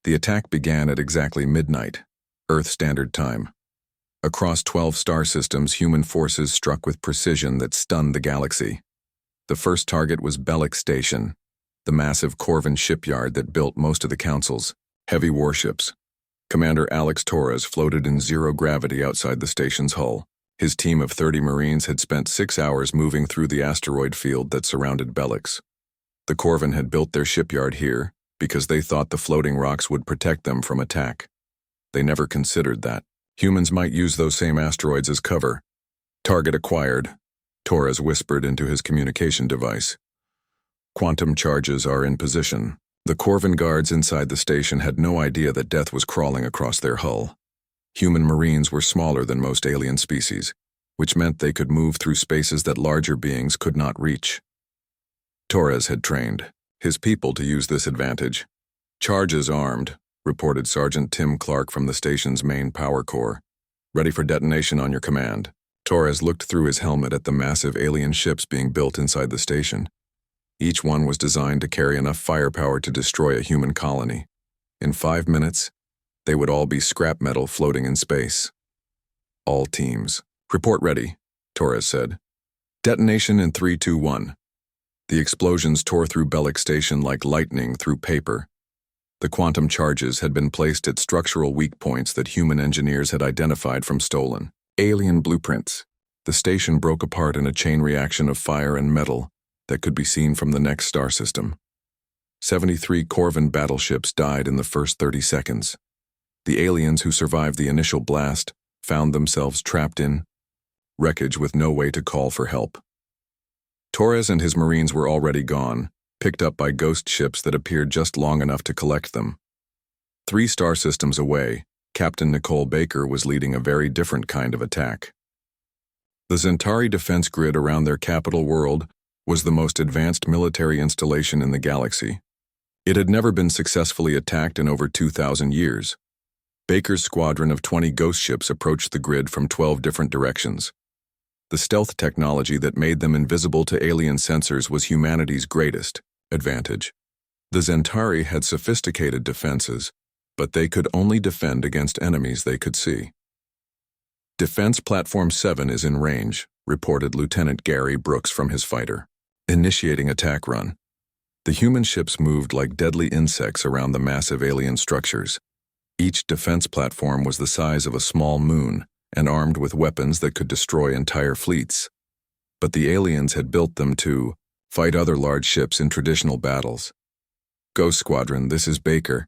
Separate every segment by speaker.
Speaker 1: The attack began at exactly midnight, Earth Standard Time. Across 12 star systems, human forces struck with precision that stunned the galaxy. The first target was Bellic Station, the massive Corvan shipyard that built most of the Council's heavy warships. Commander Alex Torres floated in zero gravity outside the station's hull. His team of 30 Marines had spent 6 hours moving through the asteroid field that surrounded Bellic. The Corvan had built their shipyard here because they thought the floating rocks would protect them from attack. They never considered that humans might use those same asteroids as cover. Target acquired, Torres whispered into his communication device. Quantum charges are in position. The Corvan guards inside the station had no idea that death was crawling across their hull. Human Marines were smaller than most alien species, which meant they could move through spaces that larger beings could not reach. Torres had trained his people to use this advantage. Charges armed, reported Sergeant Tim Clark from the station's main power core. Ready for detonation on your command. Torres looked through his helmet at the massive alien ships being built inside the station. Each one was designed to carry enough firepower to destroy a human colony. In 5 minutes, they would all be scrap metal floating in space. All teams. Report ready, Torres said. Detonation in 3, 2, 1. The explosions tore through Bellic Station like lightning through paper. The quantum charges had been placed at structural weak points that human engineers had identified from stolen alien blueprints. The station broke apart in a chain reaction of fire and metal that could be seen from the next star system. 73 Corvan battleships died in the first 30 seconds. The aliens who survived the initial blast found themselves trapped in wreckage with no way to call for help. Torres and his Marines were already gone, picked up by ghost ships that appeared just long enough to collect them. 3 star systems away, Captain Nicole Baker was leading a very different kind of attack. The Zentari defense grid around their capital world was the most advanced military installation in the galaxy. It had never been successfully attacked in over 2,000 years. Baker's squadron of 20 ghost ships approached the grid from 12 different directions. The stealth technology that made them invisible to alien sensors was humanity's greatest advantage. The Zentari had sophisticated defenses, but they could only defend against enemies they could see. Defense Platform 7 is in range, reported Lieutenant Gary Brooks from his fighter. Initiating attack run. The human ships moved like deadly insects around the massive alien structures. Each defense platform was the size of a small moon and armed with weapons that could destroy entire fleets. But the aliens had built them to fight other large ships in traditional battles. Ghost Squadron, this is Baker,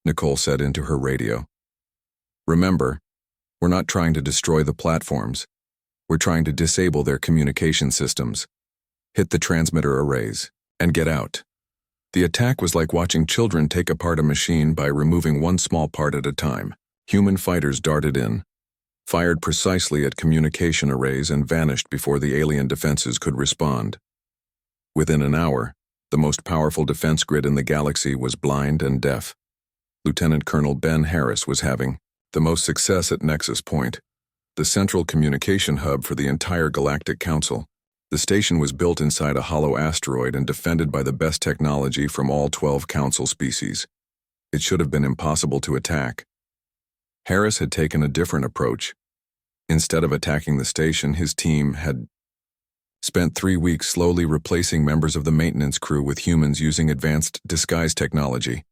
Speaker 1: Nicole said into her radio. Remember, we're not trying to destroy the platforms. We're trying to disable their communication systems. Hit the transmitter arrays and get out. The attack was like watching children take apart a machine by removing one small part at a time. Human fighters darted in, fired precisely at communication arrays and vanished before the alien defenses could respond. Within an hour, the most powerful defense grid in the galaxy was blind and deaf. Lieutenant Colonel Ben Harris was having the most success at Nexus Point, the central communication hub for the entire Galactic Council. The station was built inside a hollow asteroid and defended by the best technology from all 12 Council species. It should have been impossible to attack. Harris had taken a different approach. Instead of attacking the station, his team had spent 3 weeks slowly replacing members of the maintenance crew with humans using advanced disguise technology.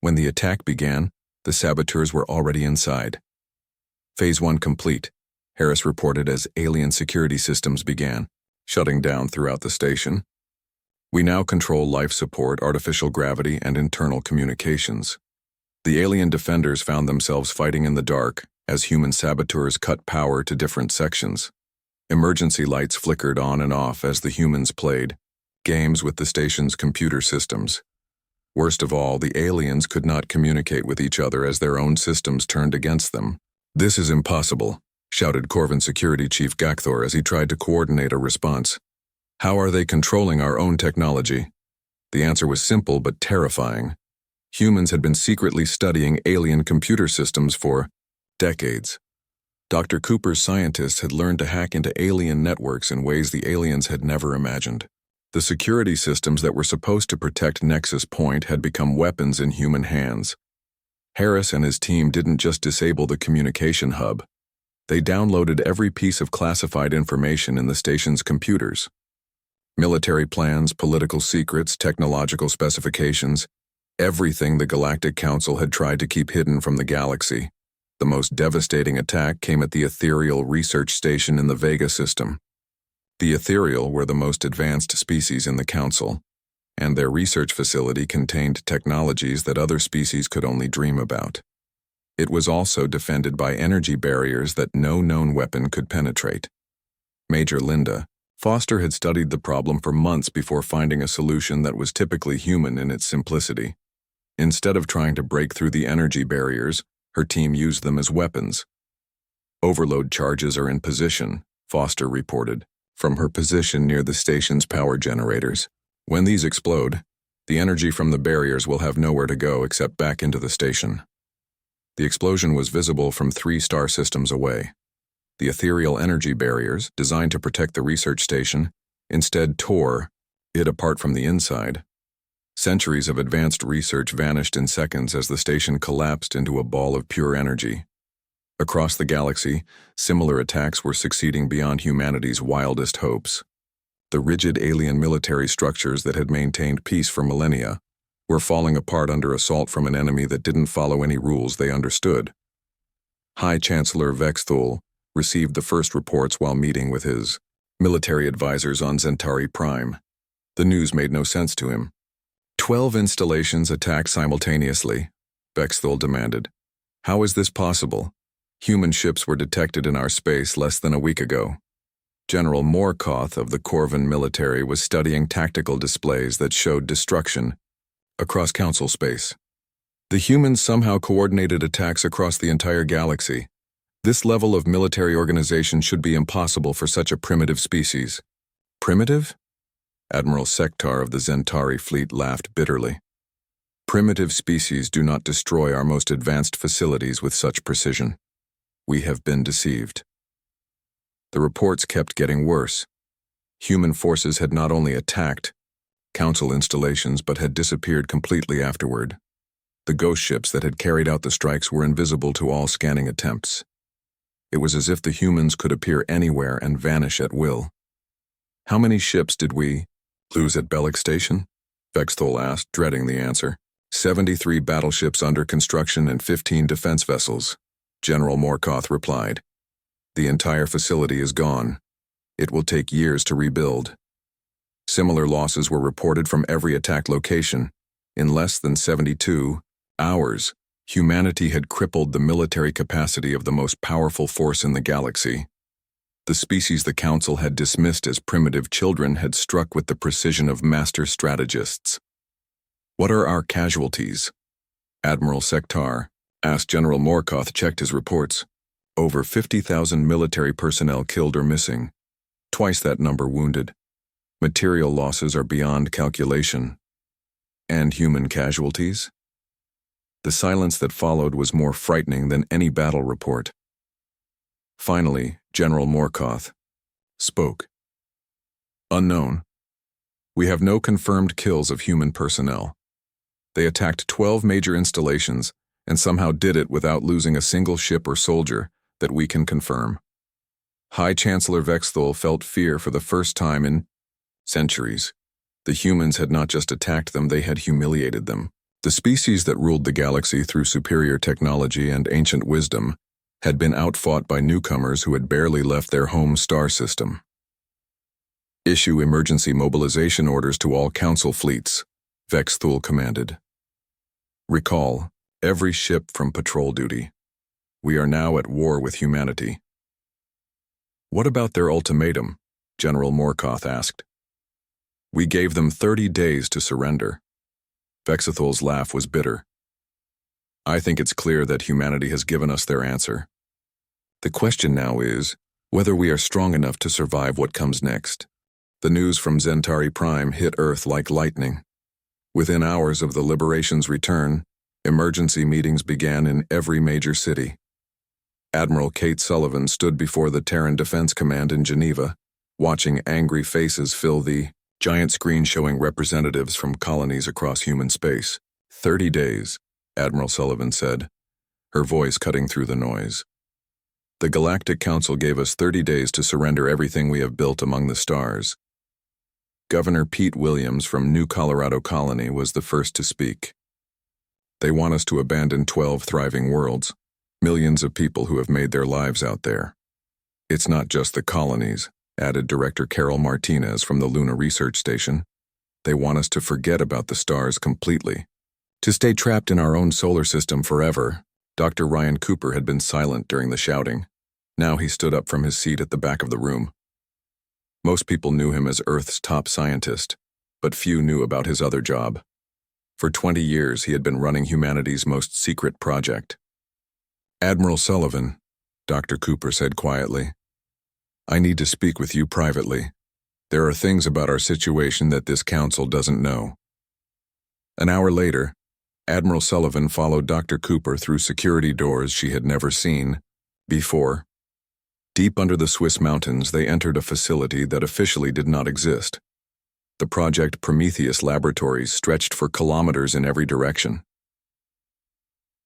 Speaker 1: When the attack began, the saboteurs were already inside. Phase 1 complete, Harris reported as alien security systems began shutting down throughout the station. We now control life support, artificial gravity, and internal communications. The alien defenders found themselves fighting in the dark as human saboteurs cut power to different sections. Emergency lights flickered on and off as the humans played games with the station's computer systems. Worst of all, the aliens could not communicate with each other as their own systems turned against them. This is impossible, shouted Corvan Security Chief Gakthor as he tried to coordinate a response. How are they controlling our own technology? The answer was simple but terrifying. Humans had been secretly studying alien computer systems for decades. Dr. Cooper's scientists had learned to hack into alien networks in ways the aliens had never imagined. The security systems that were supposed to protect Nexus Point had become weapons in human hands. Harris and his team didn't just disable the communication hub. They downloaded every piece of classified information in the station's computers. Military plans, political secrets, technological specifications, everything the Galactic Council had tried to keep hidden from the galaxy. The most devastating attack came at the Ethereal Research Station in the Vega system. The Ethereal were the most advanced species in the Council, and their research facility contained technologies that other species could only dream about. It was also defended by energy barriers that no known weapon could penetrate. Major Linda Foster had studied the problem for months before finding a solution that was typically human in its simplicity. Instead of trying to break through the energy barriers, her team used them as weapons. Overload charges are in position, Foster reported, from her position near the station's power generators. When these explode, the energy from the barriers will have nowhere to go except back into the station. The explosion was visible from 3 star systems away. The ethereal energy barriers, designed to protect the research station, instead tore it apart from the inside. Centuries of advanced research vanished in seconds as the station collapsed into a ball of pure energy. Across the galaxy, similar attacks were succeeding beyond humanity's wildest hopes. The rigid alien military structures that had maintained peace for millennia were falling apart under assault from an enemy that didn't follow any rules they understood. High Chancellor Vexthul received the first reports while meeting with his military advisors on Centauri Prime. The news made no sense to him. 12 installations attacked simultaneously, Vexthul demanded. How is this possible? Human ships were detected in our space less than a week ago. General Morkoth of the Corvan military was studying tactical displays that showed destruction across Council space. The humans somehow coordinated attacks across the entire galaxy. This level of military organization should be impossible for such a primitive species. Primitive? Admiral Sektar of the Zentari fleet laughed bitterly. Primitive species do not destroy our most advanced facilities with such precision. We have been deceived. The reports kept getting worse. Human forces had not only attacked Council installations but had disappeared completely afterward. The ghost ships that had carried out the strikes were invisible to all scanning attempts. It was as if the humans could appear anywhere and vanish at will. How many ships did we lose at Bellic Station? Vexthul asked, dreading the answer. 73 battleships under construction and 15 defense vessels, General Morkoth replied. The entire facility is gone. It will take years to rebuild. Similar losses were reported from every attack location. In less than 72 hours, humanity had crippled the military capacity of the most powerful force in the galaxy. The species the Council had dismissed as primitive children had struck with the precision of master strategists. What are our casualties? Admiral Sektar asked. General Morkoth checked his reports. Over 50,000 military personnel killed or missing. Twice that number wounded. Material losses are beyond calculation. And human casualties? The silence that followed was more frightening than any battle report. Finally, General Morkoth spoke. Unknown. We have no confirmed kills of human personnel. They attacked 12 major installations and somehow did it without losing a single ship or soldier that we can confirm. High Chancellor Vexthul felt fear for the first time in centuries. The humans had not just attacked them, they had humiliated them. The species that ruled the galaxy through superior technology and ancient wisdom had been outfought by newcomers who had barely left their home star system. Issue emergency mobilization orders to all Council fleets, Vexthul commanded. Recall every ship from patrol duty. We are now at war with humanity. What about their ultimatum? General Morkoth asked. We gave them 30 days to surrender. Vexthul's laugh was bitter. I think it's clear that humanity has given us their answer. The question now is whether we are strong enough to survive what comes next. The news from Centauri Prime hit Earth like lightning. Within hours of the Liberation's return, emergency meetings began in every major city. Admiral Kate Sullivan stood before the Terran Defense Command in Geneva, watching angry faces fill the giant screen showing representatives from colonies across human space. 30 days. Admiral Sullivan said, her voice cutting through the noise. The Galactic Council gave us 30 days to surrender everything we have built among the stars. Governor Pete Williams from New Colorado Colony was the first to speak. They want us to abandon 12 thriving worlds, millions of people who have made their lives out there. It's not just the colonies, added Director Carol Martinez from the Luna Research Station. They want us to forget about the stars completely. To stay trapped in our own solar system forever. Dr. Ryan Cooper had been silent during the shouting. Now he stood up from his seat at the back of the room. Most people knew him as Earth's top scientist, but few knew about his other job. For 20 years, he had been running humanity's most secret project. Admiral Sullivan, Dr. Cooper said quietly, I need to speak with you privately. There are things about our situation that this council doesn't know. An hour later, Admiral Sullivan followed Dr. Cooper through security doors she had never seen before. Deep under the Swiss mountains, they entered a facility that officially did not exist. The Project Prometheus laboratories stretched for kilometers in every direction.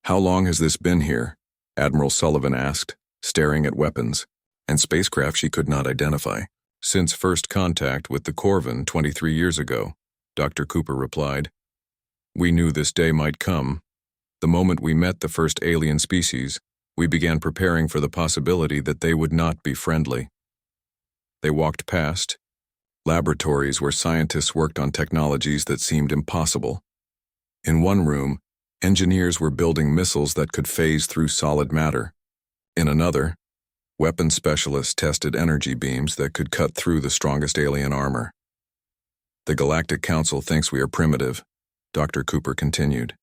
Speaker 1: How long has this been here? Admiral Sullivan asked, staring at weapons and spacecraft she could not identify. Since first contact with the Corvin 23 years ago, Dr. Cooper replied. We knew this day might come. The moment we met the first alien species, we began preparing for the possibility that they would not be friendly. They walked past laboratories where scientists worked on technologies that seemed impossible. In one room, engineers were building missiles that could phase through solid matter. In another, weapons specialists tested energy beams that could cut through the strongest alien armor. The Galactic Council thinks we are primitive, Dr. Cooper continued.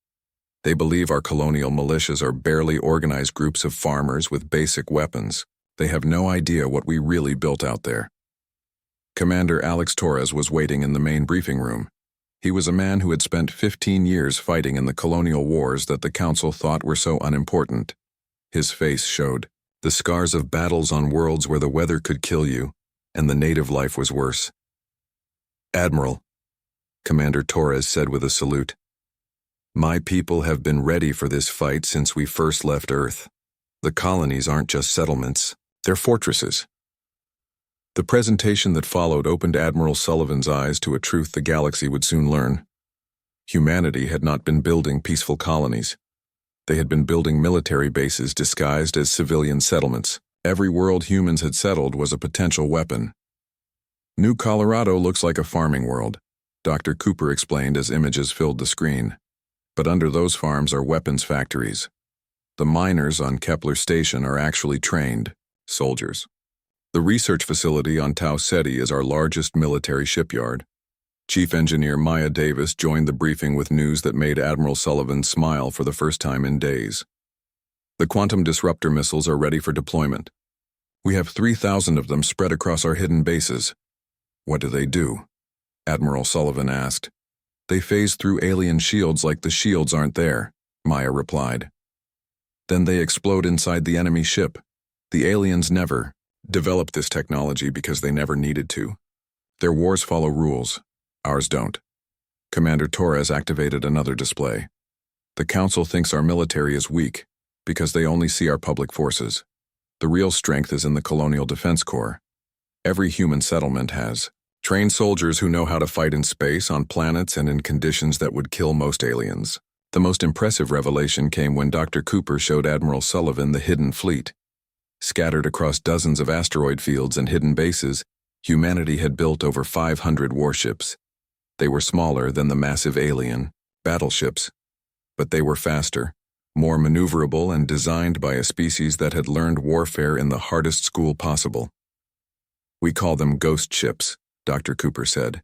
Speaker 1: They believe our colonial militias are barely organized groups of farmers with basic weapons. They have no idea what we really built out there. Commander Alex Torres was waiting in the main briefing room. He was a man who had spent 15 years fighting in the colonial wars that the Council thought were so unimportant. His face showed the scars of battles on worlds where the weather could kill you, and the native life was worse. Admiral, Commander Torres said with a salute, my people have been ready for this fight since we first left Earth. The colonies aren't just settlements, they're fortresses. The presentation that followed opened Admiral Sullivan's eyes to a truth the galaxy would soon learn. Humanity had not been building peaceful colonies. They had been building military bases disguised as civilian settlements. Every world humans had settled was a potential weapon. New Colorado looks like a farming world, Dr. Cooper explained as images filled the screen. But under those farms are weapons factories. The miners on Kepler Station are actually trained soldiers. The research facility on Tau Ceti is our largest military shipyard. Chief Engineer Maya Davis joined the briefing with news that made Admiral Sullivan smile for the first time in days. The quantum disruptor missiles are ready for deployment. We have 3,000 of them spread across our hidden bases. What do they do? Admiral Sullivan asked. They phase through alien shields like the shields aren't there, Maya replied. Then they explode inside the enemy ship. The aliens never developed this technology because they never needed to. Their wars follow rules. Ours don't. Commander Torres activated another display. The Council thinks our military is weak because they only see our public forces. The real strength is in the Colonial Defense Corps. Every human settlement has trained soldiers who know how to fight in space, on planets, and in conditions that would kill most aliens. The most impressive revelation came when Dr. Cooper showed Admiral Sullivan the hidden fleet. Scattered across dozens of asteroid fields and hidden bases, humanity had built over 500 warships. They were smaller than the massive alien battleships, but they were faster, more maneuverable, and designed by a species that had learned warfare in the hardest school possible. We call them ghost ships, Dr. Cooper said.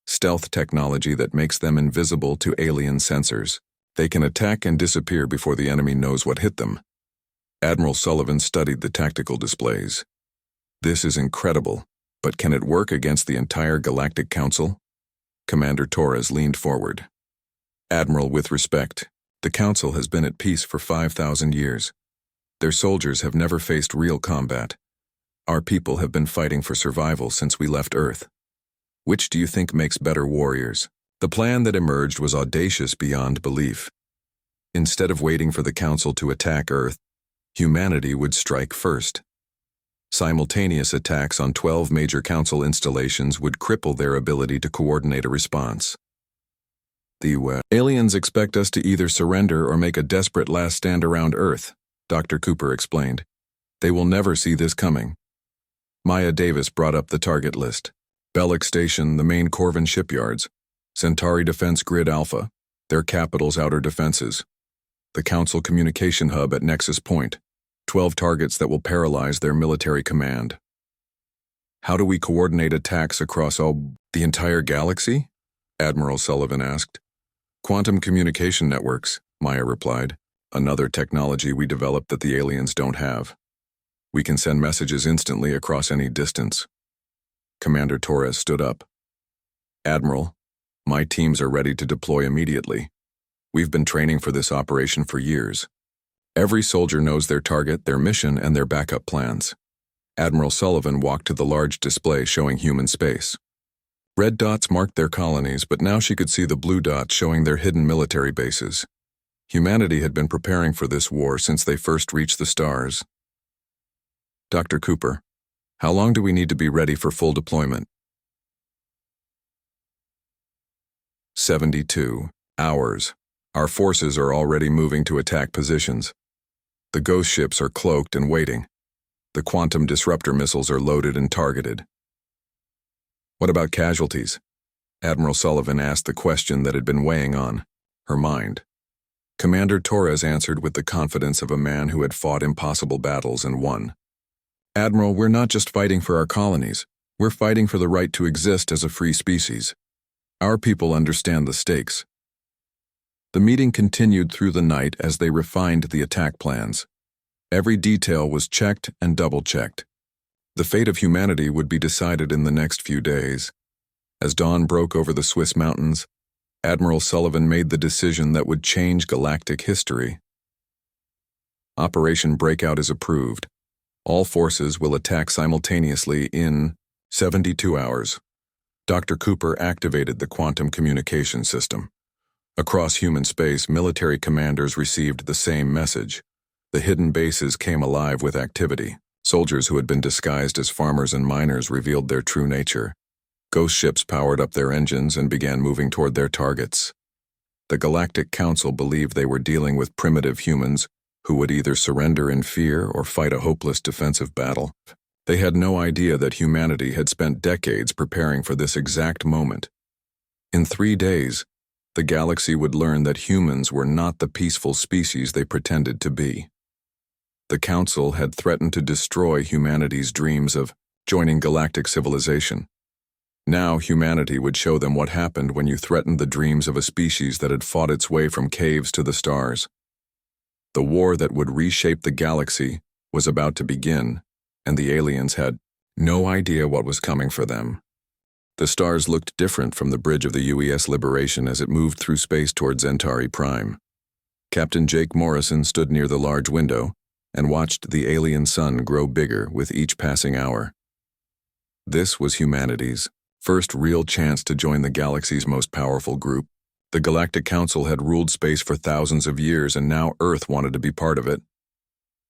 Speaker 1: Stealth technology that makes them invisible to alien sensors. They can attack and disappear before the enemy knows what hit them. Admiral Sullivan studied the tactical displays. This is incredible, but can it work against the entire Galactic Council? Commander Torres leaned forward. Admiral, with respect, the Council has been at peace for 5,000 years. Their soldiers have never faced real combat. Our people have been fighting for survival since we left Earth. Which do you think makes better warriors? The plan that emerged was audacious beyond belief. Instead of waiting for the Council to attack Earth, humanity would strike first. Simultaneous attacks on 12 major Council installations would cripple their ability to coordinate a response. The aliens expect us to either surrender or make a desperate last stand around Earth, Dr. Cooper explained. They will never see this coming. Maya Davis brought up the target list. Bellic Station, the main Corvin shipyards. Centauri Defense Grid Alpha, their capital's outer defenses. The Council Communication Hub at Nexus Point. 12 targets that will paralyze their military command. How do we coordinate attacks across the entire galaxy? Admiral Sullivan asked. Quantum communication networks, Maya replied. Another technology we developed that the aliens don't have. We can send messages instantly across any distance. Commander Torres stood up. Admiral, my teams are ready to deploy immediately. We've been training for this operation for years. Every soldier knows their target, their mission, and their backup plans. Admiral Sullivan walked to the large display showing human space. Red dots marked their colonies, but now she could see the blue dots showing their hidden military bases. Humanity had been preparing for this war since they first reached the stars. Dr. Cooper, how long do we need to be ready for full deployment? 72 hours. Our forces are already moving to attack positions. The ghost ships are cloaked and waiting. The quantum disruptor missiles are loaded and targeted. What about casualties? Admiral Sullivan asked the question that had been weighing on her mind. Commander Torres answered with the confidence of a man who had fought impossible battles and won. Admiral, we're not just fighting for our colonies. We're fighting for the right to exist as a free species. Our people understand the stakes. The meeting continued through the night as they refined the attack plans. Every detail was checked and double-checked. The fate of humanity would be decided in the next few days. As dawn broke over the Swiss mountains, Admiral Sullivan made the decision that would change galactic history. Operation Breakout is approved. All forces will attack simultaneously in 72 hours. Dr. Cooper activated the quantum communication system. Across human space, military commanders received the same message. The hidden bases came alive with activity. Soldiers who had been disguised as farmers and miners revealed their true nature. Ghost ships powered up their engines and began moving toward their targets. The Galactic Council believed they were dealing with primitive humans who would either surrender in fear or fight a hopeless defensive battle. They had no idea that humanity had spent decades preparing for this exact moment. In 3 days, the galaxy would learn that humans were not the peaceful species they pretended to be. The Council had threatened to destroy humanity's dreams of joining galactic civilization. Now humanity would show them what happened when you threatened the dreams of a species that had fought its way from caves to the stars. The war that would reshape the galaxy was about to begin, and the aliens had no idea what was coming for them. The stars looked different from the bridge of the UES Liberation as it moved through space toward Centauri Prime. Captain Jake Morrison stood near the large window and watched the alien sun grow bigger with each passing hour. This was humanity's first real chance to join the galaxy's most powerful group. The Galactic Council had ruled space for thousands of years, and now Earth wanted to be part of it.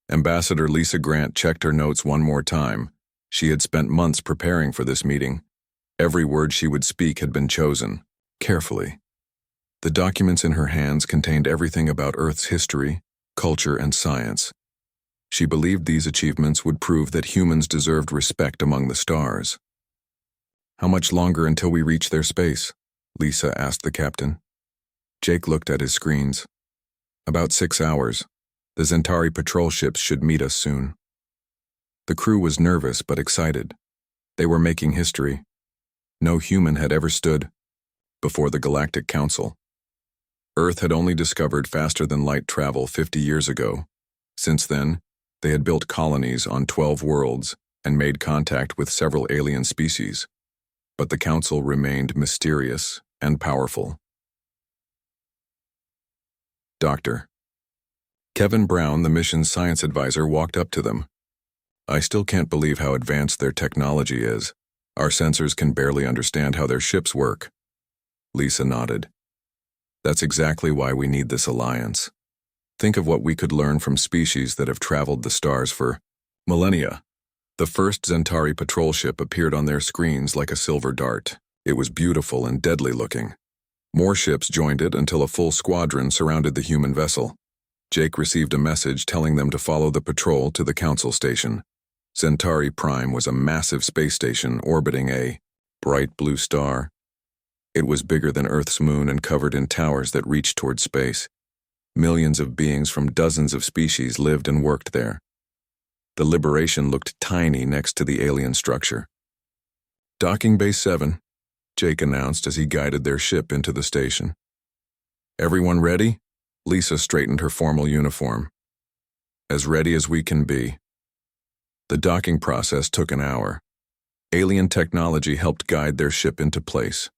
Speaker 1: Ambassador Lisa Grant checked her notes one more time. She had spent months preparing for this meeting. Every word she would speak had been chosen, carefully. The documents in her hands contained everything about Earth's history, culture, and science. She believed these achievements would prove that humans deserved respect among the stars. How much longer until we reach their space? Lisa asked the captain. Jake looked at his screens. About 6 hours. The Centauri patrol ships should meet us soon. The crew was nervous but excited. They were making history. No human had ever stood before the Galactic Council. Earth had only discovered faster-than-light travel 50 years ago. Since then, they had built colonies on 12 worlds and made contact with several alien species. But the Council remained mysterious and powerful. Doctor. Kevin Brown, the mission's science advisor, walked up to them. I still can't believe how advanced their technology is. Our sensors can barely understand how their ships work. Lisa nodded. That's exactly why we need this alliance. Think of what we could learn from species that have traveled the stars for millennia. The first Zentari patrol ship appeared on their screens like a silver dart. It was beautiful and deadly looking. More ships joined it until a full squadron surrounded the human vessel. Jake received a message telling them to follow the patrol to the council station. Centauri Prime was a massive space station orbiting a bright blue star. It was bigger than Earth's moon and covered in towers that reached toward space. Millions of beings from dozens of species lived and worked there. The Liberation looked tiny next to the alien structure. Docking Bay 7, Jake announced as he guided their ship into the station. Everyone ready? Lisa straightened her formal uniform. As ready as we can be. The docking process took an hour. Alien technology helped guide their ship into place.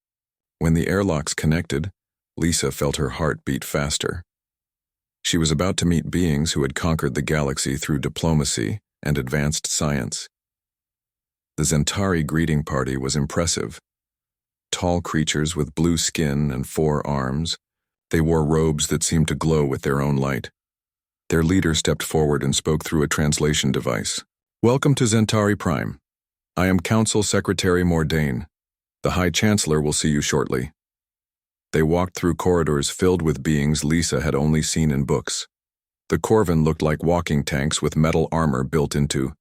Speaker 1: When the airlocks connected, Lisa felt her heart beat faster. She was about to meet beings who had conquered the galaxy through diplomacy and advanced science. The Zentari greeting party was impressive. Tall creatures with blue skin and 4 arms, they wore robes that seemed to glow with their own light. Their leader stepped forward and spoke through a translation device. Welcome to Zentari Prime. I am Council Secretary Mordain. The High Chancellor will see you shortly. They walked through corridors filled with beings Lisa had only seen in books. The Corvin looked like walking tanks with metal armor built into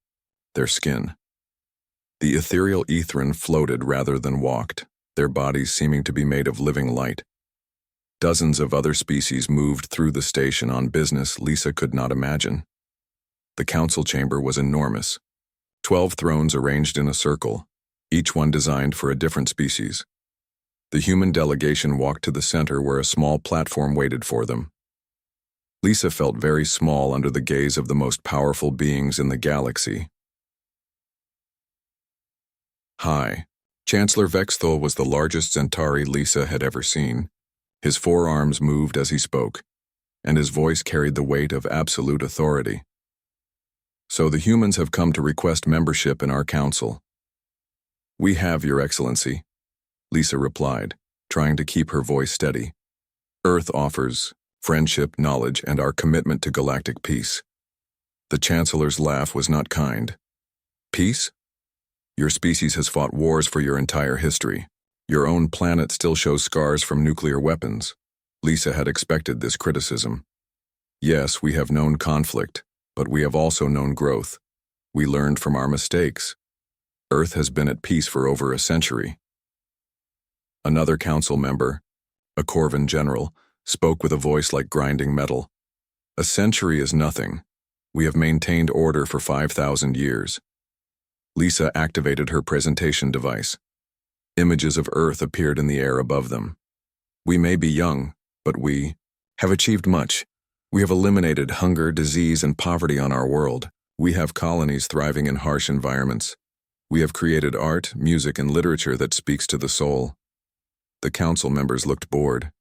Speaker 1: their skin. The ethereal Ethrin floated rather than walked, their bodies seeming to be made of living light. Dozens of other species moved through the station on business Lisa could not imagine. The council chamber was enormous. 12 thrones arranged in a circle, each one designed for a different species. The human delegation walked to the center where a small platform waited for them. Lisa felt very small under the gaze of the most powerful beings in the galaxy. Hi. Chancellor Vexthul was the largest Zentari Lisa had ever seen. His 4 arms moved as he spoke, and his voice carried the weight of absolute authority. So the humans have come to request membership in our council. We have, Your Excellency, Lisa replied, trying to keep her voice steady. Earth offers friendship, knowledge, and our commitment to galactic peace. The Chancellor's laugh was not kind. Peace? Your species has fought wars for your entire history. Your own planet still shows scars from nuclear weapons. Lisa had expected this criticism. Yes, we have known conflict, but we have also known growth. We learned from our mistakes. Earth has been at peace for over a century. Another council member, a Corvin general, spoke with a voice like grinding metal. A century is nothing. We have maintained order for 5,000 years. Lisa activated her presentation device. Images of Earth appeared in the air above them. We may be young, but we have achieved much. We have eliminated hunger, disease, and poverty on our world. We have colonies thriving in harsh environments. We have created art, music, and literature that speaks to the soul. The council members looked bored.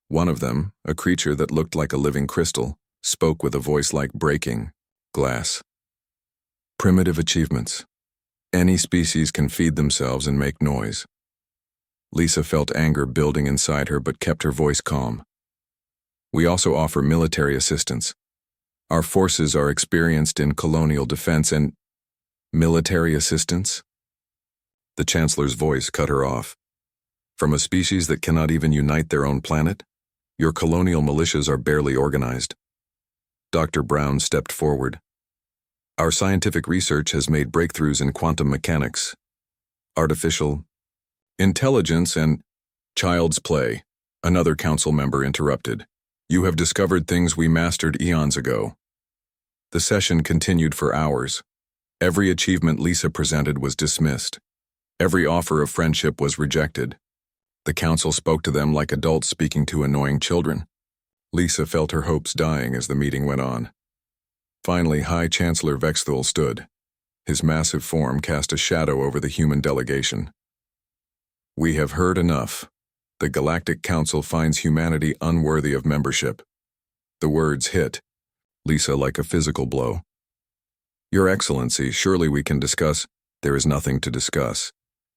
Speaker 1: One of them, a creature that looked like a living crystal, spoke with a voice like breaking glass. Primitive achievements. Any species can feed themselves and make noise. Lisa felt anger building inside her but kept her voice calm. We also offer military assistance. Our forces are experienced in colonial defense and military assistance? The Chancellor's voice cut her off. From a species that cannot even unite their own planet? Your colonial militias are barely organized. Dr. Brown stepped forward. Our scientific research has made breakthroughs in quantum mechanics, artificial intelligence, and child's play. Another council member interrupted. You have discovered things we mastered eons ago. The session continued for hours. Every achievement Lisa presented was dismissed. Every offer of friendship was rejected. The council spoke to them like adults speaking to annoying children. Lisa felt her hopes dying as the meeting went on. Finally, High Chancellor Vexthul stood. His massive form cast a shadow over the human delegation. We have heard enough. The Galactic Council finds humanity unworthy of membership. The words hit Lisa like a physical blow. Your Excellency, surely we can discuss. There is nothing to discuss.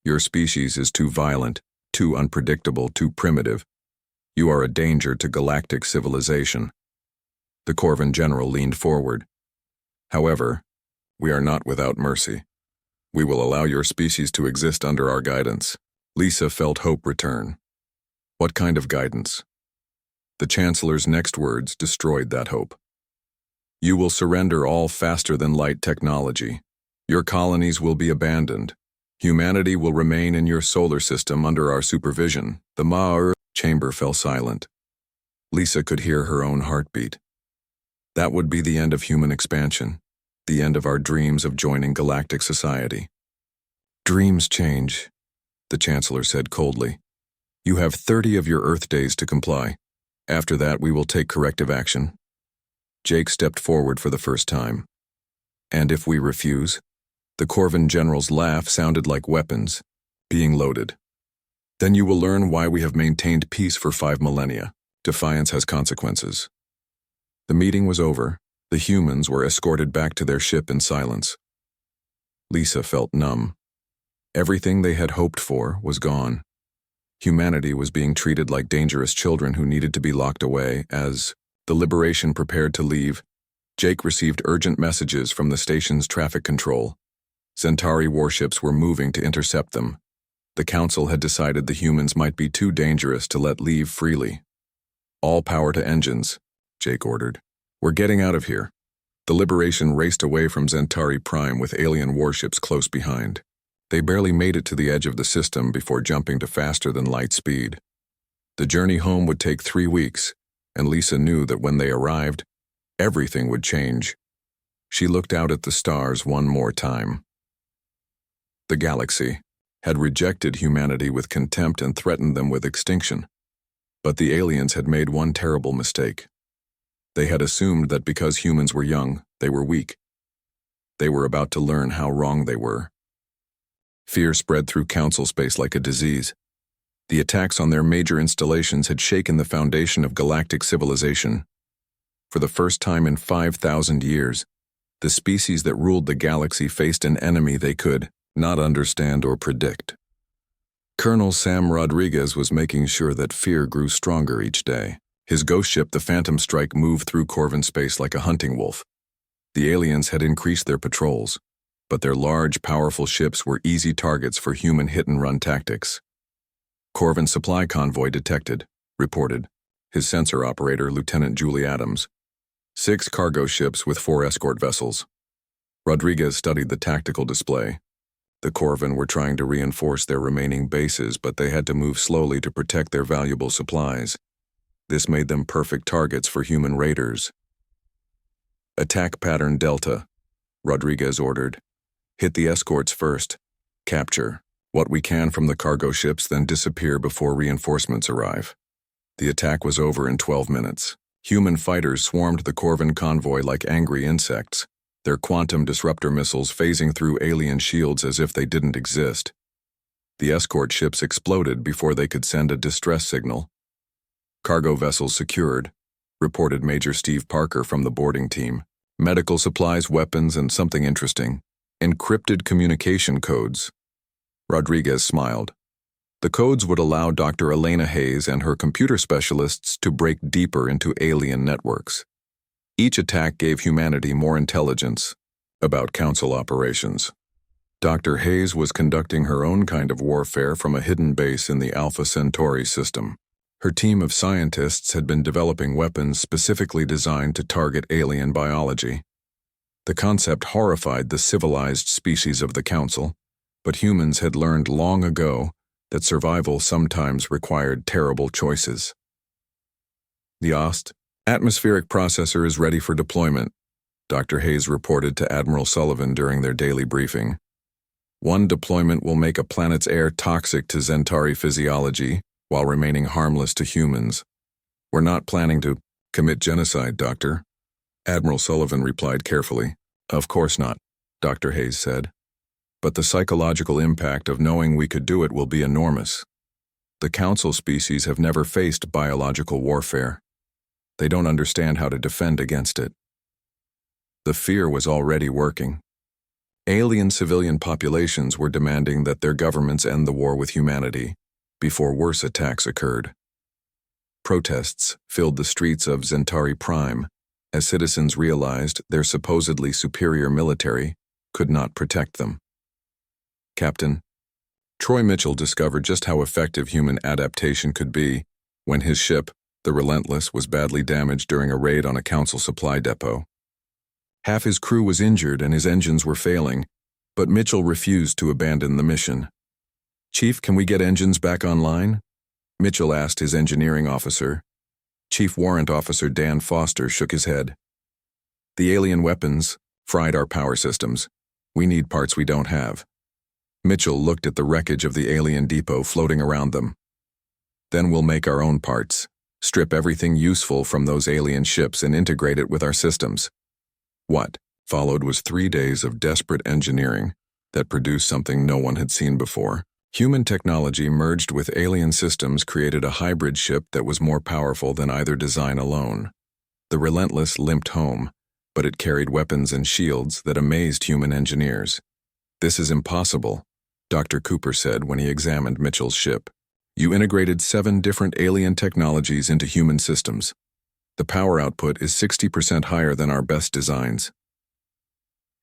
Speaker 1: Your species is too violent, too unpredictable, too primitive. You are a danger to galactic civilization. The Corvan general leaned forward. However, we are not without mercy. We will allow your species to exist under our guidance. Lisa felt hope return. What kind of guidance? The Chancellor's next words destroyed that hope. You will surrender all faster-than-light technology. Your colonies will be abandoned. Humanity will remain in your solar system under our supervision. The Ma'ur chamber fell silent. Lisa could hear her own heartbeat. That would be the end of human expansion, the end of our dreams of joining galactic society. Dreams change, the Chancellor said coldly. You have 30 of your Earth days to comply. After that, we will take corrective action. Jake stepped forward for the first time. And if we refuse? The Corvan general's laugh sounded like weapons, being loaded. Then you will learn why we have maintained peace for 5 millennia. Defiance has consequences. The meeting was over. The humans were escorted back to their ship in silence. Lisa felt numb. Everything they had hoped for was gone. Humanity was being treated like dangerous children who needed to be locked away. As the Liberation prepared to leave, Jake received urgent messages from the station's traffic control. Centauri warships were moving to intercept them. The Council had decided the humans might be too dangerous to let leave freely. All power to engines, Jake ordered. We're getting out of here. The Liberation raced away from Centauri Prime with alien warships close behind. They barely made it to the edge of the system before jumping to faster-than-light speed. The journey home would take 3 weeks, and Lisa knew that when they arrived, everything would change. She looked out at the stars one more time. The galaxy had rejected humanity with contempt and threatened them with extinction. But the aliens had made one terrible mistake. They had assumed that because humans were young, they were weak. They were about to learn how wrong they were. Fear spread through Council space like a disease. The attacks on their major installations had shaken the foundation of galactic civilization. For the first time in 5,000 years, the species that ruled the galaxy faced an enemy they could not understand or predict. Colonel Sam Rodriguez was making sure that fear grew stronger each day. His ghost ship, the Phantom Strike, moved through Corvan space like a hunting wolf. The aliens had increased their patrols, but their large, powerful ships were easy targets for human hit-and-run tactics. Corvan supply convoy detected, reported his sensor operator, Lieutenant Julie Adams. 6 cargo ships with 4 escort vessels. Rodriguez studied the tactical display. The Corvan were trying to reinforce their remaining bases, but they had to move slowly to protect their valuable supplies. This made them perfect targets for human raiders. Attack pattern Delta, Rodriguez ordered. Hit the escorts first. Capture what we can from the cargo ships, then disappear before reinforcements arrive. The attack was over in 12 minutes. Human fighters swarmed the Corvan convoy like angry insects, their quantum disruptor missiles phasing through alien shields as if they didn't exist. The escort ships exploded before they could send a distress signal. Cargo vessels secured, reported Major Steve Parker from the boarding team. Medical supplies, weapons, and something interesting. Encrypted communication codes. Rodriguez smiled. The codes would allow Dr. Elena Hayes and her computer specialists to break deeper into alien networks. Each attack gave humanity more intelligence about Council operations. Dr. Hayes was conducting her own kind of warfare from a hidden base in the Alpha Centauri system. Her team of scientists had been developing weapons specifically designed to target alien biology. The concept horrified the civilized species of the Council, but humans had learned long ago that survival sometimes required terrible choices. The OST atmospheric processor is ready for deployment, Dr. Hayes reported to Admiral Sullivan during their daily briefing. One deployment will make a planet's air toxic to Centauri physiology while remaining harmless to humans. We're not planning to commit genocide, Doctor. Admiral Sullivan replied carefully. Of course not, Dr. Hayes said. But the psychological impact of knowing we could do it will be enormous. The Council species have never faced biological warfare. They don't understand how to defend against it. The fear was already working. Alien civilian populations were demanding that their governments end the war with humanity before worse attacks occurred. Protests filled the streets of Centauri Prime, as citizens realized their supposedly superior military could not protect them. Captain, Troy Mitchell discovered just how effective human adaptation could be when his ship, the Relentless, was badly damaged during a raid on a council supply depot. Half his crew was injured and his engines were failing, but Mitchell refused to abandon the mission. Chief, can we get engines back online? Mitchell asked his engineering officer. Chief Warrant Officer Dan Foster shook his head. The alien weapons fried our power systems. We need parts we don't have. Mitchell looked at the wreckage of the alien depot floating around them. Then we'll make our own parts, strip everything useful from those alien ships and integrate it with our systems. What followed was 3 days of desperate engineering that produced something no one had seen before. Human technology merged with alien systems created a hybrid ship that was more powerful than either design alone. The Relentless limped home, but it carried weapons and shields that amazed human engineers. This is impossible, Dr. Cooper said when he examined Mitchell's ship. You integrated 7 different alien technologies into human systems. The power output is 60% higher than our best designs.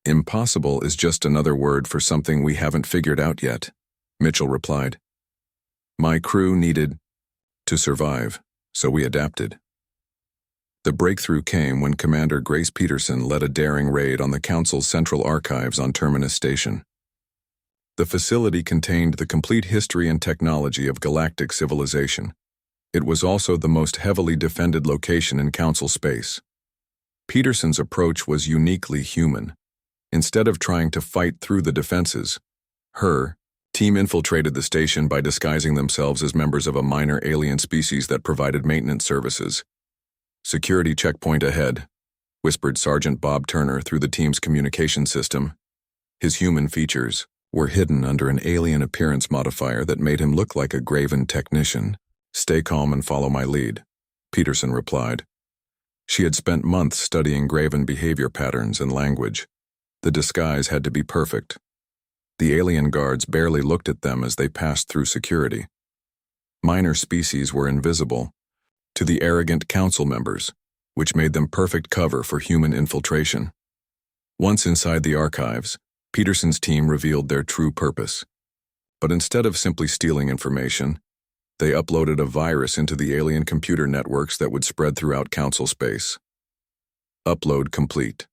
Speaker 1: Impossible is just another word for something we haven't figured out yet, Mitchell replied. My crew needed to survive, so we adapted. The breakthrough came when Commander Grace Peterson led a daring raid on the Council's central archives on Terminus Station. The facility contained the complete history and technology of galactic civilization. It was also the most heavily defended location in Council space. Peterson's approach was uniquely human. Instead of trying to fight through the defenses, her team infiltrated the station by disguising themselves as members of a minor alien species that provided maintenance services. Security checkpoint ahead, whispered Sergeant Bob Turner through the team's communication system. His human features were hidden under an alien appearance modifier that made him look like a graven technician. Stay calm and follow my lead, Peterson replied. She had spent months studying graven behavior patterns and language. The disguise had to be perfect. The alien guards barely looked at them as they passed through security. Minor species were invisible to the arrogant council members, which made them perfect cover for human infiltration. Once inside the archives, Peterson's team revealed their true purpose. But instead of simply stealing information, they uploaded a virus into the alien computer networks that would spread throughout Council space. Upload complete,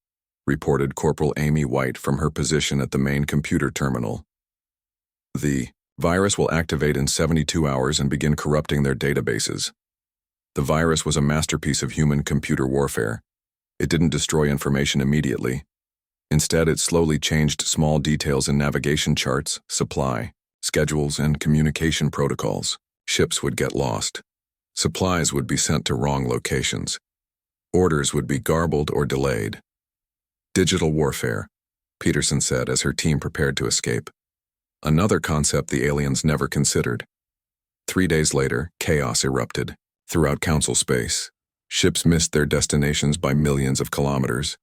Speaker 1: reported Corporal Amy White from her position at the main computer terminal. The virus will activate in 72 hours and begin corrupting their databases. The virus was a masterpiece of human computer warfare. It didn't destroy information immediately. Instead, it slowly changed small details in navigation charts, supply, schedules, and communication protocols. Ships would get lost. Supplies would be sent to wrong locations. Orders would be garbled or delayed. Digital warfare, Peterson said as her team prepared to escape. Another concept the aliens never considered. 3 days later, chaos erupted. Throughout Council space, ships missed their destinations by millions of kilometers.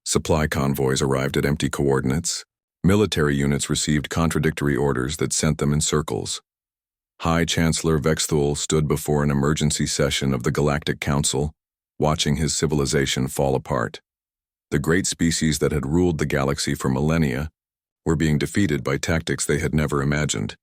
Speaker 1: Supply convoys arrived at empty coordinates. Military units received contradictory orders that sent them in circles. High Chancellor Vexthul stood before an emergency session of the Galactic Council, watching his civilization fall apart. The great species that had ruled the galaxy for millennia were being defeated by tactics they had never imagined.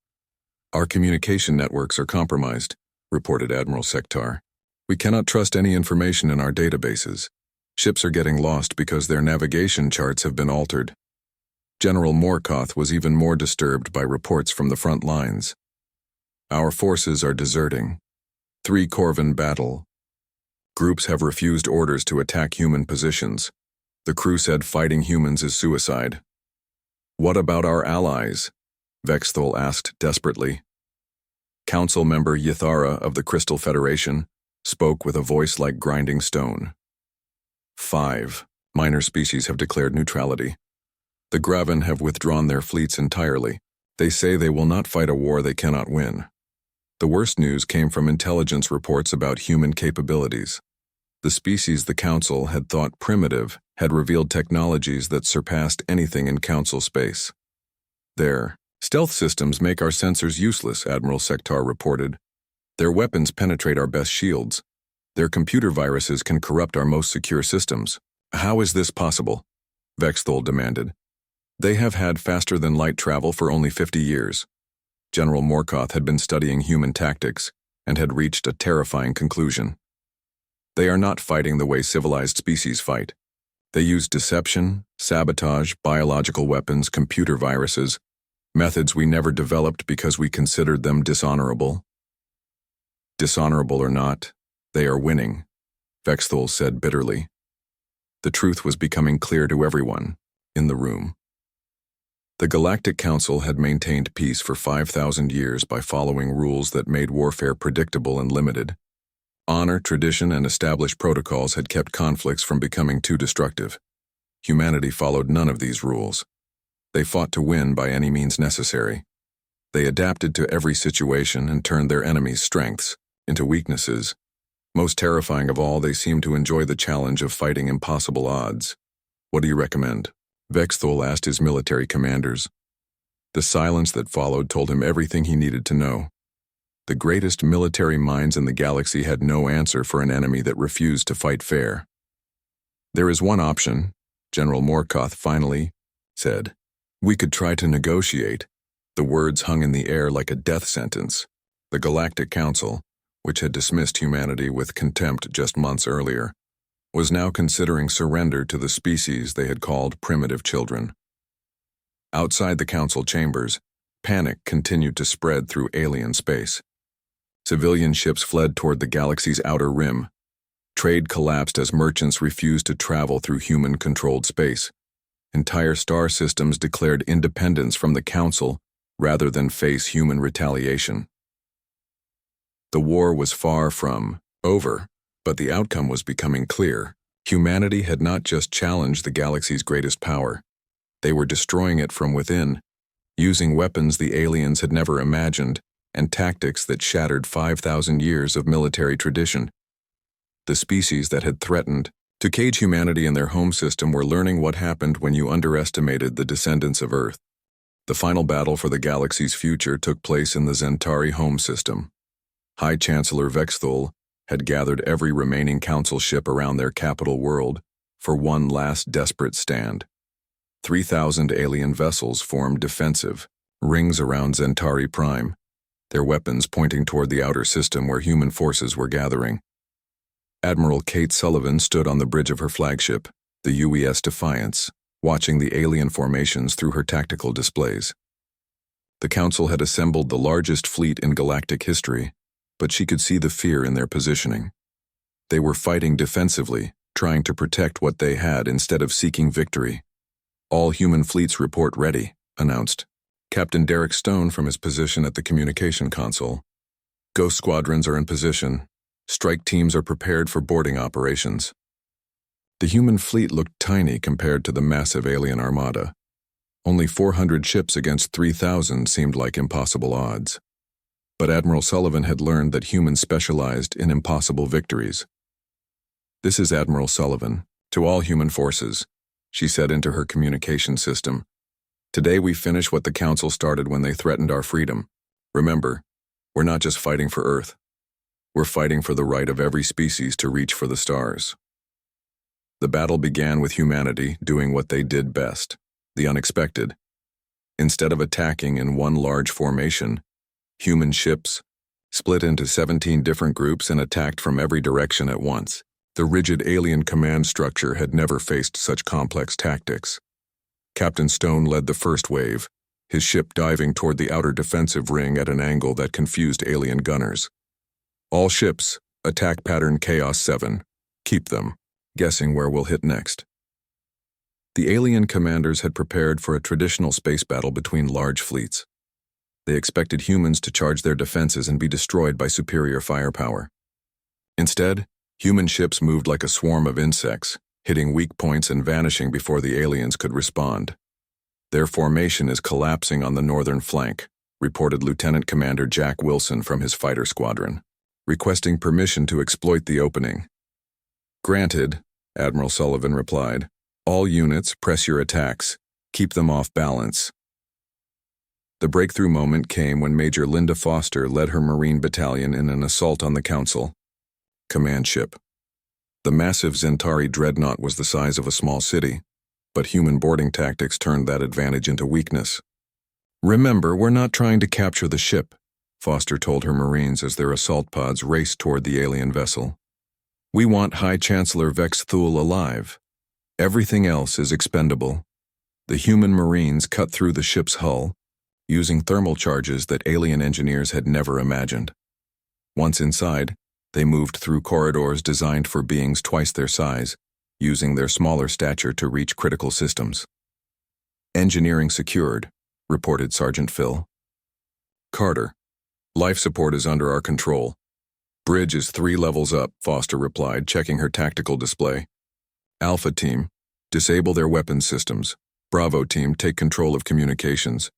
Speaker 1: Our communication networks are compromised, reported Admiral Sektar. We cannot trust any information in our databases. Ships are getting lost because their navigation charts have been altered. General Morkoth was even more disturbed by reports from the front lines. Our forces are deserting. 3 Corvin battle. Groups have refused orders to attack human positions. The crew said fighting humans is suicide. What about our allies? Vexthul asked desperately. Council member Ythara of the Crystal Federation spoke with a voice like grinding stone. 5 minor species have declared neutrality. The Graven have withdrawn their fleets entirely. They say they will not fight a war they cannot win. The worst news came from intelligence reports about human capabilities. The species the Council had thought primitive had revealed technologies that surpassed anything in Council space. Their stealth systems make our sensors useless, Admiral Sektar reported. Their weapons penetrate our best shields. Their computer viruses can corrupt our most secure systems. How is this possible? Vexthul demanded. They have had faster-than-light travel for only 50 years. General Morkoth had been studying human tactics and had reached a terrifying conclusion. They are not fighting the way civilized species fight. They use deception, sabotage, biological weapons, computer viruses, methods we never developed because we considered them dishonorable. Dishonorable or not, they are winning, Vexthul said bitterly. The truth was becoming clear to everyone in the room. The Galactic Council had maintained peace for 5,000 years by following rules that made warfare predictable and limited. Honor, tradition, and established protocols had kept conflicts from becoming too destructive. Humanity followed none of these rules. They fought to win by any means necessary. They adapted to every situation and turned their enemies' strengths into weaknesses. Most terrifying of all, they seemed to enjoy the challenge of fighting impossible odds. What do you recommend? Vexthul asked his military commanders. The silence that followed told him everything he needed to know. The greatest military minds in the galaxy had no answer for an enemy that refused to fight fair. There is one option, General Morkoth finally said. We could try to negotiate. The words hung in the air like a death sentence. The Galactic Council, which had dismissed humanity with contempt just months earlier, was now considering surrender to the species they had called primitive children. Outside the council chambers, panic continued to spread through alien space. Civilian ships fled toward the galaxy's outer rim. Trade collapsed as merchants refused to travel through human-controlled space. Entire star systems declared independence from the council rather than face human retaliation. The war was far from over, but the outcome was becoming clear. Humanity had not just challenged the galaxy's greatest power. They were destroying it from within, using weapons the aliens had never imagined and tactics that shattered 5,000 years of military tradition. The species that had threatened to cage humanity in their home system were learning what happened when you underestimated the descendants of Earth. The final battle for the galaxy's future took place in the Zentari home system. High Chancellor Vexthul had gathered every remaining council ship around their capital world for one last desperate stand. 3,000 alien vessels formed defensive rings around Zentari Prime, their weapons pointing toward the outer system where human forces were gathering. Admiral Kate Sullivan stood on the bridge of her flagship, the UES Defiance, watching the alien formations through her tactical displays. The Council had assembled the largest fleet in galactic history, but she could see the fear in their positioning. They were fighting defensively, trying to protect what they had instead of seeking victory. All human fleets report ready, announced Captain Derek Stone from his position at the communication console. Ghost squadrons are in position. Strike teams are prepared for boarding operations. The human fleet looked tiny compared to the massive alien armada. Only 400 ships against 3,000 seemed like impossible odds. But Admiral Sullivan had learned that humans specialized in impossible victories. This is Admiral Sullivan, to all human forces, she said into her communication system. Today we finish what the Council started when they threatened our freedom. Remember, we're not just fighting for Earth. We're fighting for the right of every species to reach for the stars. The battle began with humanity doing what they did best, the unexpected. Instead of attacking in one large formation, human ships split into 17 different groups and attacked from every direction at once. The rigid alien command structure had never faced such complex tactics. Captain Stone led the first wave, his ship diving toward the outer defensive ring at an angle that confused alien gunners. All ships, attack pattern Chaos 7. Keep them, guessing where we'll hit next. The alien commanders had prepared for a traditional space battle between large fleets. They expected humans to charge their defenses and be destroyed by superior firepower. Instead, human ships moved like a swarm of insects, hitting weak points and vanishing before the aliens could respond. Their formation is collapsing on the northern flank, reported Lieutenant Commander Jack Wilson from his fighter squadron, requesting permission to exploit the opening. Granted, Admiral Sullivan replied. All units, press your attacks. Keep them off balance. The breakthrough moment came when Major Linda Foster led her Marine battalion in an assault on the Council. Command ship. The massive Zentari dreadnought was the size of a small city, but human boarding tactics turned that advantage into weakness. "Remember, we're not trying to capture the ship," Foster told her Marines as their assault pods raced toward the alien vessel. "We want High Chancellor Vex Thule alive. Everything else is expendable." The human Marines cut through the ship's hull, using thermal charges that alien engineers had never imagined. Once inside, they moved through corridors designed for beings twice their size, using their smaller stature to reach critical systems. "Engineering secured," reported Sergeant Phil. "Carter, life support is under our control. Bridge is 3 levels up," Foster replied, checking her tactical display. "Alpha Team, disable their weapons systems. Bravo Team, take control of communications.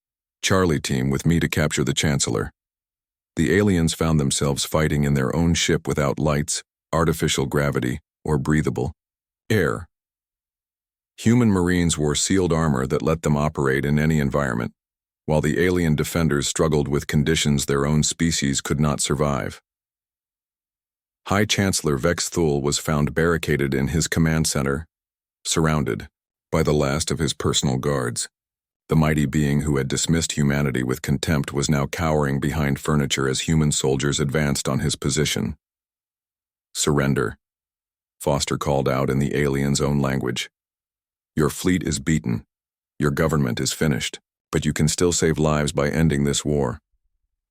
Speaker 1: Charlie Team, with me to capture the Chancellor." The aliens found themselves fighting in their own ship without lights, artificial gravity, or breathable air. Human Marines wore sealed armor that let them operate in any environment, while the alien defenders struggled with conditions their own species could not survive. High Chancellor Vex Thule was found barricaded in his command center, surrounded by the last of his personal guards. The mighty being who had dismissed humanity with contempt was now cowering behind furniture as human soldiers advanced on his position. "Surrender," Foster called out in the alien's own language. "Your fleet is beaten. Your government is finished, but you can still save lives by ending this war."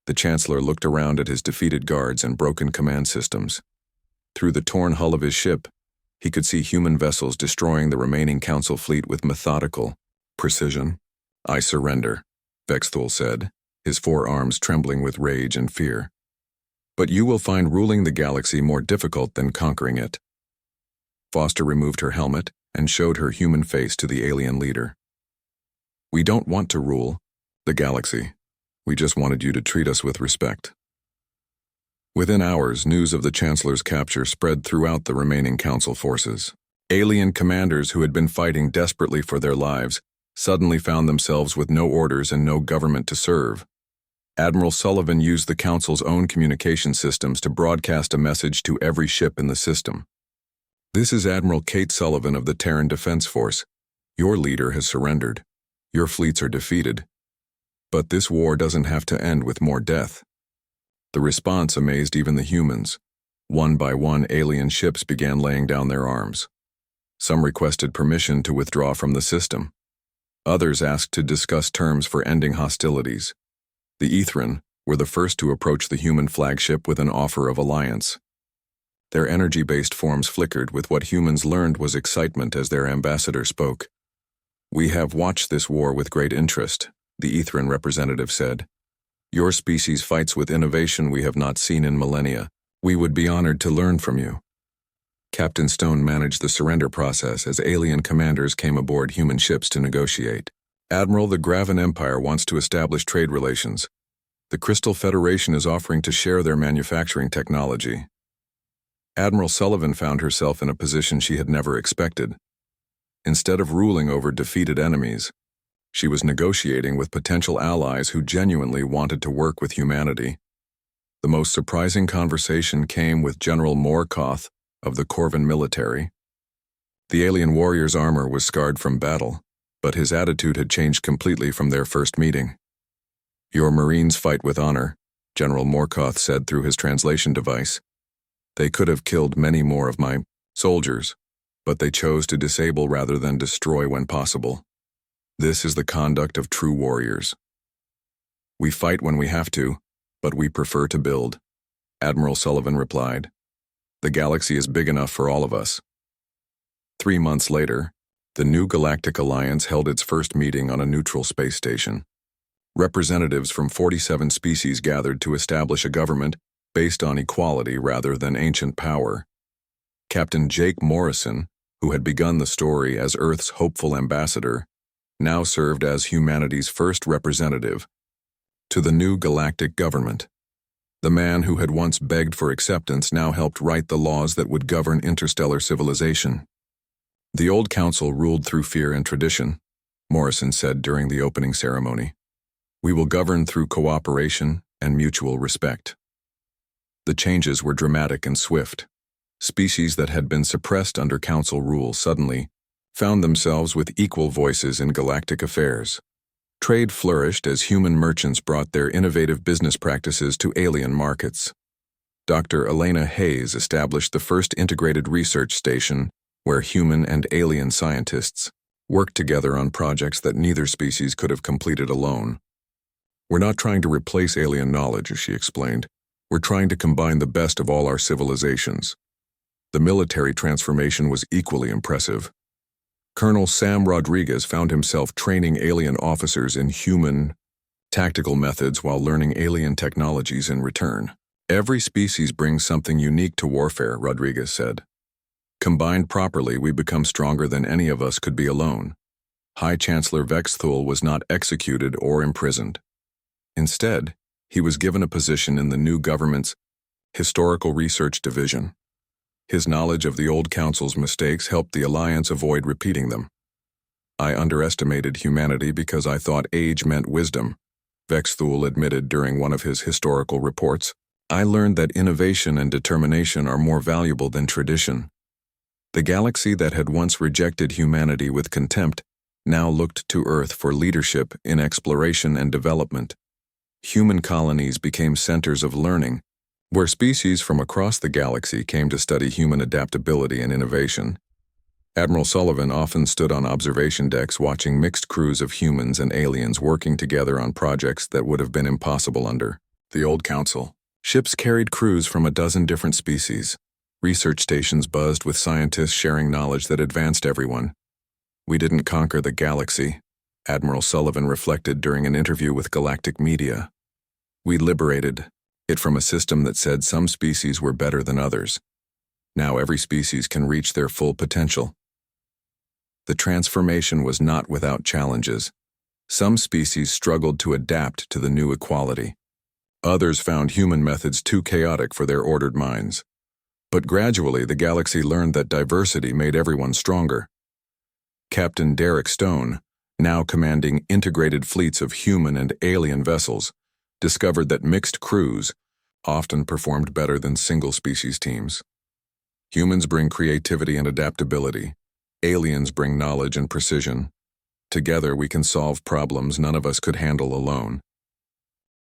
Speaker 1: The Chancellor looked around at his defeated guards and broken command systems. Through the torn hull of his ship, he could see human vessels destroying the remaining Council fleet with methodical precision. "I surrender," Vex Thule said, his forearms trembling with rage and fear. "But you will find ruling the galaxy more difficult than conquering it." Foster removed her helmet and showed her human face to the alien leader. "We don't want to rule the galaxy. We just wanted you to treat us with respect." Within hours, news of the Chancellor's capture spread throughout the remaining Council forces. Alien commanders who had been fighting desperately for their lives suddenly found themselves with no orders and no government to serve. Admiral Sullivan used the Council's own communication systems to broadcast a message to every ship in the system. "This is Admiral Kate Sullivan of the Terran Defense Force. Your leader has surrendered. Your fleets are defeated. But this war doesn't have to end with more death." The response amazed even the humans. One by one, alien ships began laying down their arms. Some requested permission to withdraw from the system. Others asked to discuss terms for ending hostilities. The Ethran were the first to approach the human flagship with an offer of alliance. Their energy-based forms flickered with what humans learned was excitement as their ambassador spoke. "We have watched this war with great interest," the Ethran representative said. "Your species fights with innovation we have not seen in millennia. We would be honored to learn from you." Captain Stone managed the surrender process as alien commanders came aboard human ships to negotiate. "Admiral, the Graven Empire wants to establish trade relations. The Crystal Federation is offering to share their manufacturing technology." Admiral Sullivan found herself in a position she had never expected. Instead of ruling over defeated enemies, she was negotiating with potential allies who genuinely wanted to work with humanity. The most surprising conversation came with General Morkoth of the Corvin military. The alien warrior's armor was scarred from battle, but his attitude had changed completely from their first meeting. "Your Marines fight with honor," General Morkoth said through his translation device. "They could have killed many more of my soldiers, but they chose to disable rather than destroy when possible. This is the conduct of true warriors. We fight when we have to, but we prefer to build," Admiral Sullivan replied. "The galaxy is big enough for all of us." 3 months later, the new Galactic Alliance held its first meeting on a neutral space station. Representatives from 47 species gathered to establish a government based on equality rather than ancient power. Captain Jake Morrison, who had begun the story as Earth's hopeful ambassador, now served as humanity's first representative to the new galactic government. The man who had once begged for acceptance now helped write the laws that would govern interstellar civilization. "The old council ruled through fear and tradition," Morrison said during the opening ceremony. "We will govern through cooperation and mutual respect." The changes were dramatic and swift. Species that had been suppressed under council rule suddenly found themselves with equal voices in galactic affairs. Trade flourished as human merchants brought their innovative business practices to alien markets. Dr. Elena Hayes established the first integrated research station where human and alien scientists worked together on projects that neither species could have completed alone. "We're not trying to replace alien knowledge," she explained. "We're trying to combine the best of all our civilizations." The military transformation was equally impressive. Colonel Sam Rodriguez found himself training alien officers in human, tactical methods while learning alien technologies in return. "Every species brings something unique to warfare," Rodriguez said. "Combined properly, we become stronger than any of us could be alone." High Chancellor Vexthul was not executed or imprisoned. Instead, he was given a position in the new government's Historical Research Division. His knowledge of the old council's mistakes helped the Alliance avoid repeating them. "I underestimated humanity because I thought age meant wisdom," Vexthul admitted during one of his historical reports. "I learned that innovation and determination are more valuable than tradition." The galaxy that had once rejected humanity with contempt now looked to Earth for leadership in exploration and development. Human colonies became centers of learning, where species from across the galaxy came to study human adaptability and innovation. Admiral Sullivan often stood on observation decks watching mixed crews of humans and aliens working together on projects that would have been impossible under the old council. Ships carried crews from a dozen different species. Research stations buzzed with scientists sharing knowledge that advanced everyone. "We didn't conquer the galaxy," Admiral Sullivan reflected during an interview with Galactic Media. "We liberated it from a system that said some species were better than others. Now every species can reach their full potential." The transformation was not without challenges. Some species struggled to adapt to the new equality. Others found human methods too chaotic for their ordered minds. But gradually, the galaxy learned that diversity made everyone stronger. Captain Derek Stone, now commanding integrated fleets of human and alien vessels, discovered that mixed crews often performed better than single-species teams. Humans bring creativity and adaptability. Aliens bring knowledge and precision. Together, we can solve problems none of us could handle alone.